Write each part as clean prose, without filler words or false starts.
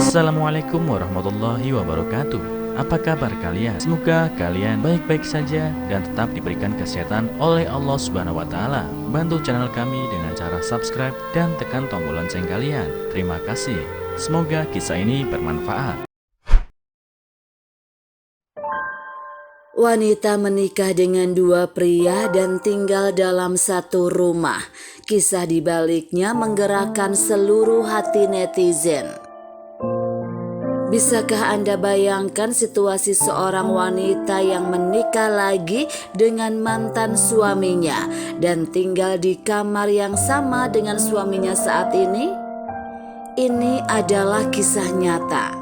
Assalamualaikum warahmatullahi wabarakatuh. Apa kabar kalian? Semoga kalian baik-baik saja dan tetap diberikan kesehatan oleh Allah Subhanahu wa taala. Bantu channel kami dengan cara subscribe dan tekan tombol lonceng kalian. Terima kasih. Semoga kisah ini bermanfaat. Wanita menikah dengan dua pria dan tinggal dalam satu rumah. Kisah di baliknya menggerakkan seluruh hati netizen. Bisakah Anda bayangkan situasi seorang wanita yang menikah lagi dengan mantan suaminya dan tinggal di kamar yang sama dengan suaminya saat ini? Ini adalah kisah nyata.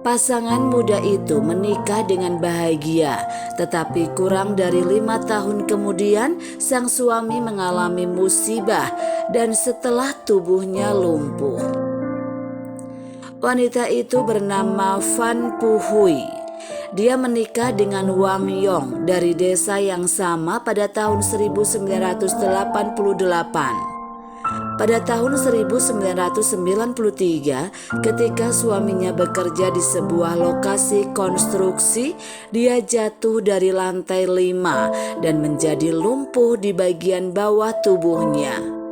Pasangan muda itu menikah dengan bahagia, tetapi kurang dari 5 tahun kemudian sang suami mengalami musibah dan setelah tubuhnya lumpuh. Wanita itu bernama Van Puhui. Dia menikah dengan Wang Yong dari desa yang sama pada tahun 1988. Pada tahun 1993, ketika suaminya bekerja di sebuah lokasi konstruksi, dia jatuh dari lantai 5 dan menjadi lumpuh di bagian bawah tubuhnya.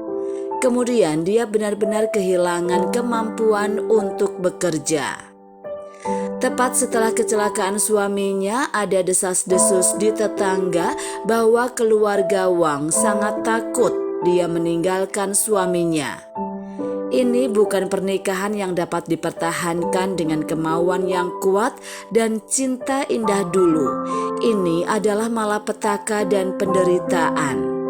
Kemudian dia benar-benar kehilangan kemampuan untuk bekerja. Tepat setelah kecelakaan suaminya, ada desas-desus di tetangga bahwa keluarga Wang sangat takut dia meninggalkan suaminya. Ini bukan pernikahan yang dapat dipertahankan dengan kemauan yang kuat dan cinta indah dulu. Ini adalah malapetaka dan penderitaan.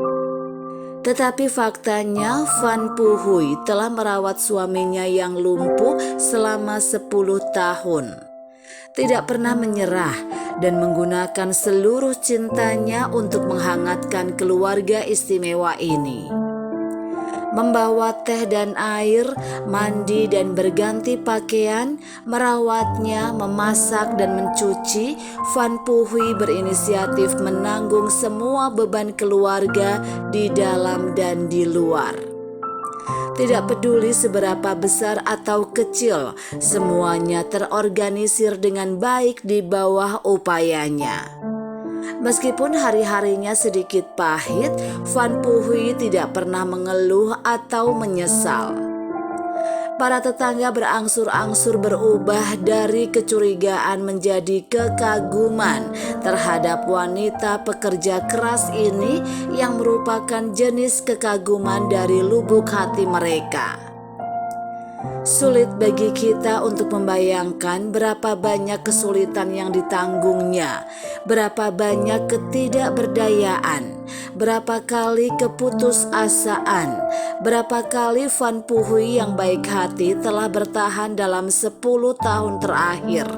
Tetapi faktanya Van Puhui telah merawat suaminya yang lumpuh selama 10 tahun. Tidak pernah menyerah dan menggunakan seluruh cintanya untuk menghangatkan keluarga istimewa ini. Membawa teh dan air, mandi dan berganti pakaian, merawatnya, memasak dan mencuci, Van Puhui berinisiatif menanggung semua beban keluarga di dalam dan di luar. Tidak peduli seberapa besar atau kecil, semuanya terorganisir dengan baik di bawah upayanya. Meskipun hari-harinya sedikit pahit, Van Puhui tidak pernah mengeluh atau menyesal. Para tetangga berangsur-angsur berubah dari kecurigaan menjadi kekaguman terhadap wanita pekerja keras ini yang merupakan jenis kekaguman dari lubuk hati mereka. Sulit bagi kita untuk membayangkan berapa banyak kesulitan yang ditanggungnya, berapa banyak ketidakberdayaan, berapa kali keputusasaan, berapa kali Van Puhui yang baik hati telah bertahan dalam 10 tahun terakhir.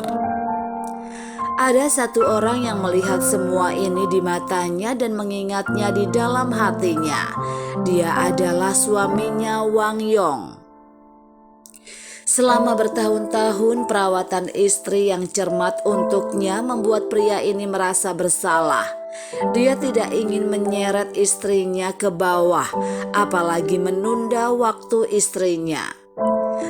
Ada satu orang yang melihat semua ini di matanya dan mengingatnya di dalam hatinya. Dia adalah suaminya Wang Yong. Selama bertahun-tahun perawatan istri yang cermat untuknya membuat pria ini merasa bersalah. Dia tidak ingin menyeret istrinya ke bawah, apalagi menunda waktu istrinya.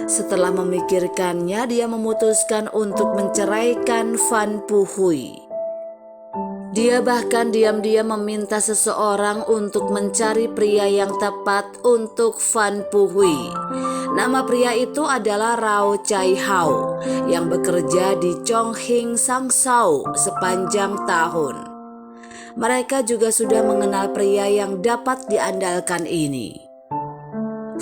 Setelah memikirkannya, dia memutuskan untuk menceraikan Van Puhui. Dia bahkan diam-diam meminta seseorang untuk mencari pria yang tepat untuk Van Puhui. Nama pria itu adalah Rao Chai Hao yang bekerja di Chongqing Sangsao sepanjang tahun. Mereka juga sudah mengenal pria yang dapat diandalkan ini.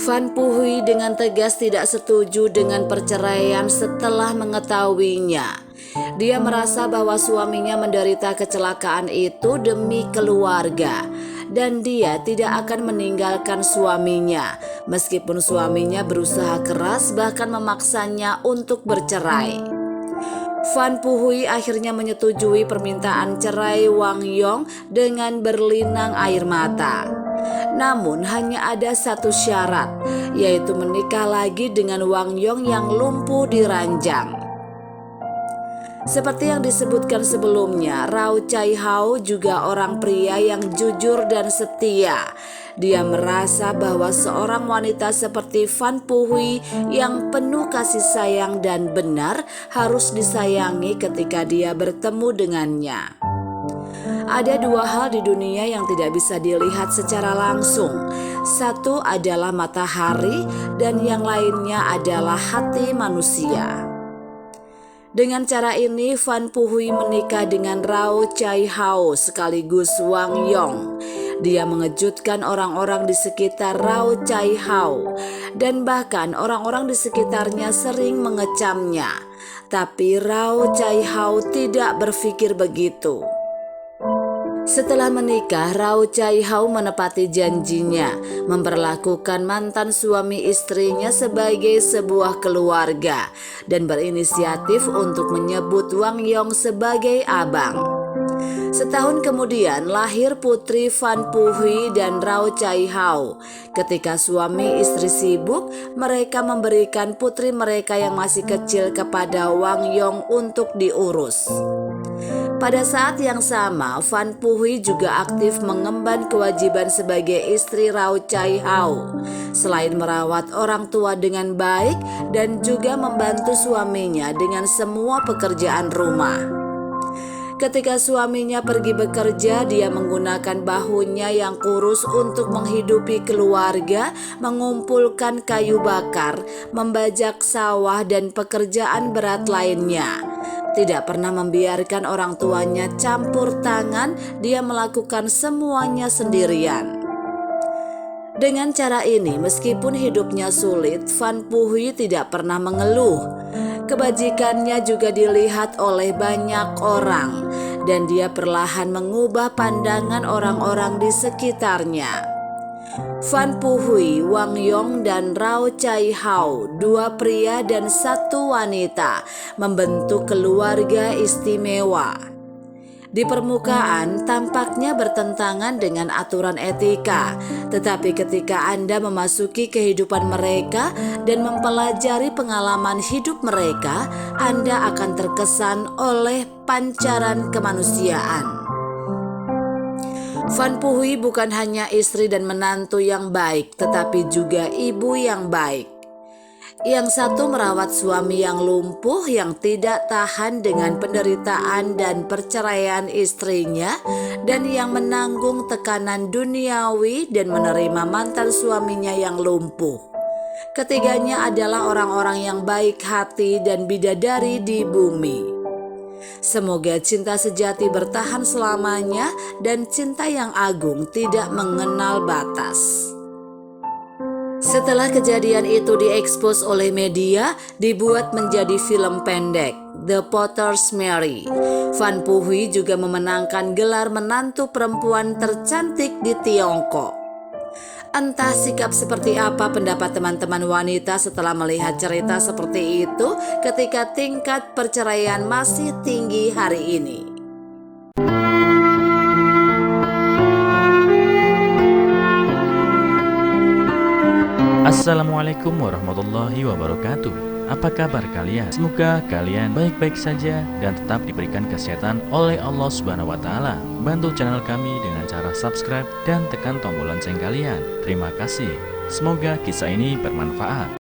Van Puhui dengan tegas tidak setuju dengan perceraian setelah mengetahuinya. Dia merasa bahwa suaminya menderita kecelakaan itu demi keluarga dan dia tidak akan meninggalkan suaminya meskipun suaminya berusaha keras bahkan memaksanya untuk bercerai. Van Puhui akhirnya menyetujui permintaan cerai Wang Yong dengan berlinang air mata. Namun hanya ada satu syarat, yaitu menikah lagi dengan Wang Yong yang lumpuh di ranjang. Seperti yang disebutkan sebelumnya, Rao Chai Hao juga orang pria yang jujur dan setia. Dia merasa bahwa seorang wanita seperti Fan Puhui yang penuh kasih sayang dan benar harus disayangi ketika dia bertemu dengannya. Ada dua hal di dunia yang tidak bisa dilihat secara langsung. Satu adalah matahari dan yang lainnya adalah hati manusia. Dengan cara ini, Fan Puhui menikah dengan Rao Chai Hao sekaligus Wang Yong. Dia mengejutkan orang-orang di sekitar Rao Chai Hao dan bahkan orang-orang di sekitarnya sering mengecamnya. Tapi Rao Chai Hao tidak berpikir begitu. Setelah menikah, Rao Chai Hao menepati janjinya, memperlakukan mantan suami istrinya sebagai sebuah keluarga dan berinisiatif untuk menyebut Wang Yong sebagai abang. Setahun kemudian lahir putri Fan Puhui dan Rao Chai Hao. Ketika suami istri sibuk, mereka memberikan putri mereka yang masih kecil kepada Wang Yong untuk diurus. Pada saat yang sama, Fan Puhui juga aktif mengemban kewajiban sebagai istri Rao Chai Hao. Selain merawat orang tua dengan baik dan juga membantu suaminya dengan semua pekerjaan rumah. Ketika suaminya pergi bekerja, dia menggunakan bahunya yang kurus untuk menghidupi keluarga, mengumpulkan kayu bakar, membajak sawah dan pekerjaan berat lainnya. Tidak pernah membiarkan orang tuanya campur tangan, dia melakukan semuanya sendirian. Dengan cara ini, meskipun hidupnya sulit, Fan Puhui tidak pernah mengeluh. Kebajikannya juga dilihat oleh banyak orang, dan dia perlahan mengubah pandangan orang-orang di sekitarnya. Fan Puhui, Wang Yong, dan Rao Chai Hao, dua pria dan satu wanita, membentuk keluarga istimewa. Di permukaan tampaknya bertentangan dengan aturan etika, tetapi ketika Anda memasuki kehidupan mereka dan mempelajari pengalaman hidup mereka, Anda akan terkesan oleh pancaran kemanusiaan. Fan Puhui bukan hanya istri dan menantu yang baik, tetapi juga ibu yang baik. Yang satu merawat suami yang lumpuh yang tidak tahan dengan penderitaan dan perceraian istrinya, dan yang menanggung tekanan duniawi dan menerima mantan suaminya yang lumpuh. Ketiganya adalah orang-orang yang baik hati dan bidadari di bumi. Semoga cinta sejati bertahan selamanya dan cinta yang agung tidak mengenal batas. Setelah kejadian itu diekspos oleh media, dibuat menjadi film pendek, The Potter's Mary. Fan Puhui juga memenangkan gelar menantu perempuan tercantik di Tiongkok. Entah sikap seperti apa pendapat teman-teman wanita setelah melihat cerita seperti itu ketika tingkat perceraian masih tinggi hari ini. Assalamualaikum warahmatullahi wabarakatuh. Apa kabar kalian? Semoga kalian baik-baik saja dan tetap diberikan kesehatan oleh Allah Subhanahu wa Ta'ala. Bantu channel kami dengan cara subscribe dan tekan tombol lonceng kalian. Terima kasih. Semoga kisah ini bermanfaat.